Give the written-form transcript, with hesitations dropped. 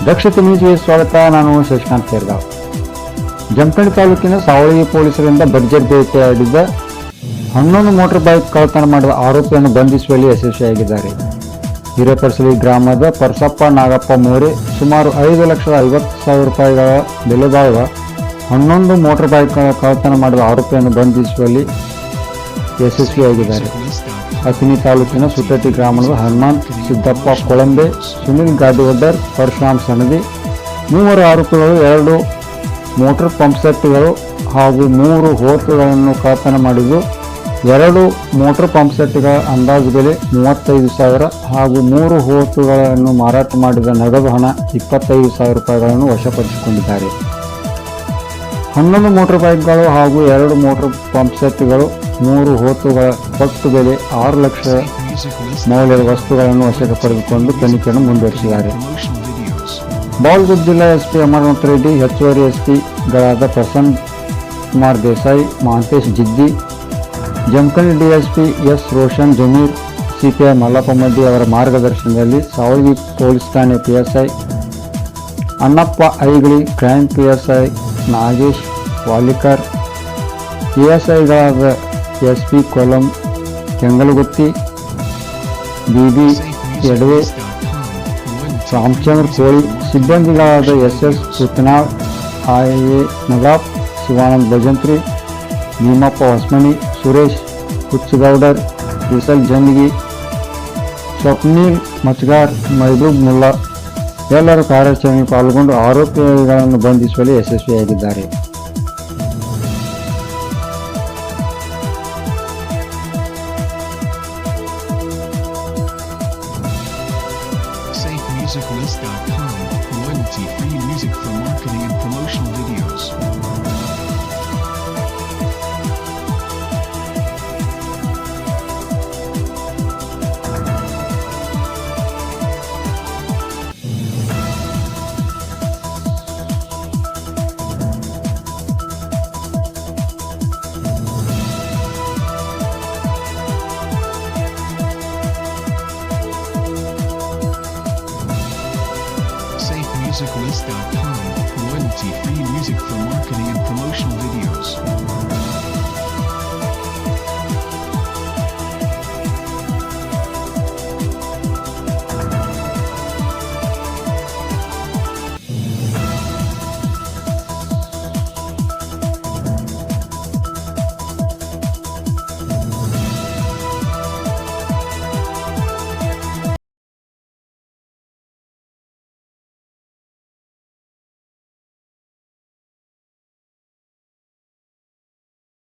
ದಕ್ಷಿಣ ನ್ಯೂಸ್ಗೆ ಸ್ವಾಗತ. ನಾನು ಶಶಿಕಾಂತ್ ಖೇರ್ಗಾವ್. ಜಮಖಂಡಿ ತಾಲೂಕಿನ ಸಾವಳಗಿ ಪೊಲೀಸರಿಂದ ಭರ್ಜರಿ ಭೇಟಿಯಾಡಿದ್ದ 11 ಮೋಟಾರ್ ಬೈಕ್ ಕಳ್ಳತನ ಮಾಡಿದ ಆರೋಪಿಯನ್ನು ಬಂಧಿಸುವಲ್ಲಿ ಯಶಸ್ವಿಯಾಗಿದ್ದಾರೆ. ಹಿರೇಪರ್ಸಲಿ ಗ್ರಾಮದ ಪರಸಪ್ಪ ನಾಗಪ್ಪ ಮೋರೆ ಸುಮಾರು 5,50,000 ರೂಪಾಯಿಗಳ ಬೆಲೆ ಬಾಳುವ 11 ಮೋಟಾರ್ ಬೈಕ್ ಕಳ್ಳತನ ಮಾಡಿದ ಆರೋಪಿಯನ್ನು ಬಂಧಿಸುವಲ್ಲಿ ಯಶಸ್ವಿಯಾಗಿದ್ದಾರೆ. ಅಥಣಿ ತಾಲೂಕಿನ ಸುಟ್ಟಟ್ಟಿ ಗ್ರಾಮದ ಹನುಮಂತ್ ಸಿದ್ದಪ್ಪ ಕೊಳಂಬೆ, ಸುನಿಲ್ ಗಾದಿವಡ್ಡರ್, ಪರಶುರಾಮ್ ಸನದಿ 3 ಆರೋಪಿಗಳು 2 ಮೋಟಾರ್ ಪಂಪ್ ಸೆಟ್ಗಳು ಹಾಗೂ 3 ಹೋರ್ಸ್ಗಳನ್ನು ಕಳ್ಳತನ ಮಾಡಿದ್ದು. 2 ಮೋಟಾರ್ ಪಂಪ್ ಸೆಟ್ಗಳ ಅಂದಾಜು ಬೆಲೆ 35,000 ಹಾಗೂ 3 ಹೋರ್ಸ್ಗಳನ್ನು ಮಾರಾಟ ಮಾಡಿದ ನಗದು ಹಣ 25,000 ರೂಪಾಯಿಗಳನ್ನು ವಶಪಡಿಸಿಕೊಂಡಿದ್ದಾರೆ. 11 ಮೋಟಾರ್ ಬೈಕ್ಗಳು ಹಾಗೂ 2 ಮೋಟಾರ್ ಪಂಪ್ ಸೆಟ್ಗಳು, 3 ಹೋತುಗಳ ಒಟ್ಟು ಬೆಲೆ 6 ಲಕ್ಷ ಮೌಲ್ಯದ ವಸ್ತುಗಳನ್ನು ವಶಕ್ಕೆ ಪಡೆದುಕೊಂಡು ತನಿಖೆಯನ್ನು ಮುಂದುವರಿಸಿದ್ದಾರೆ. ಬಾಗಲಕೋಟೆ ಜಿಲ್ಲಾ ಎಸ್ಪಿ ಅಮರನಾಥ್ ರೆಡ್ಡಿ, ಹೆಚ್ಚುವರಿ ಎಸ್ಪಿಗಳಾದ Prasanna Kumar Desai, Mahantesh Jiddi, Jamkhandi DSP S Roshan Zameer, CPI Mallappa Maddi ಅವರ ಮಾರ್ಗದರ್ಶನದಲ್ಲಿ ಸಾವಳಗಿ ಪೊಲೀಸ್ ಠಾಣೆ PSI Annappa Aigali, crime PSI Nagesh Walikar, ಪಿಎಸ್ಐಗಳಾದ ಎಸ್ಪಿ ಕೊಲಂ ಕೆಂಗಲಗುತ್ತಿ, ಬಿಬಿ ಯಡವೆ, ರಾಮಚಂದ್ರ ಕೋಳಿ, ಸಿಬ್ಬಂದಿಗಳಾದ ಎಸ್ಎಸ್ ಸುತ್ತನಾಳ್, ಐಎ ನವಾಬ್, ಶಿವಾನಂದ್ ಭಜಂತ್ರಿ, ಭೀಮಪ್ಪ ಹೊಸ್ಮನಿ, ಸುರೇಶ್ ಹುಚ್ಚಗೌಡರ್, ವಿಸಲ್ ಜಂದಗಿ, ಸ್ವಪ್ನೀಲ್ ಮಚ್ಗಾರ್, ಮಹಬೂಬ್ ಮುಲ್ಲಾ ಎಲ್ಲರೂ ಕಾರ್ಯಾಚರಣೆ ಪಾಲ್ಗೊಂಡು ಆರೋಪಿಗಳನ್ನು ಬಂಧಿಸುವಲ್ಲಿ ಯಶಸ್ವಿಯಾಗಿದ್ದಾರೆ. SafeMusicList.com, royalty-free music for marketing and promotional videos. SafeMusicList.com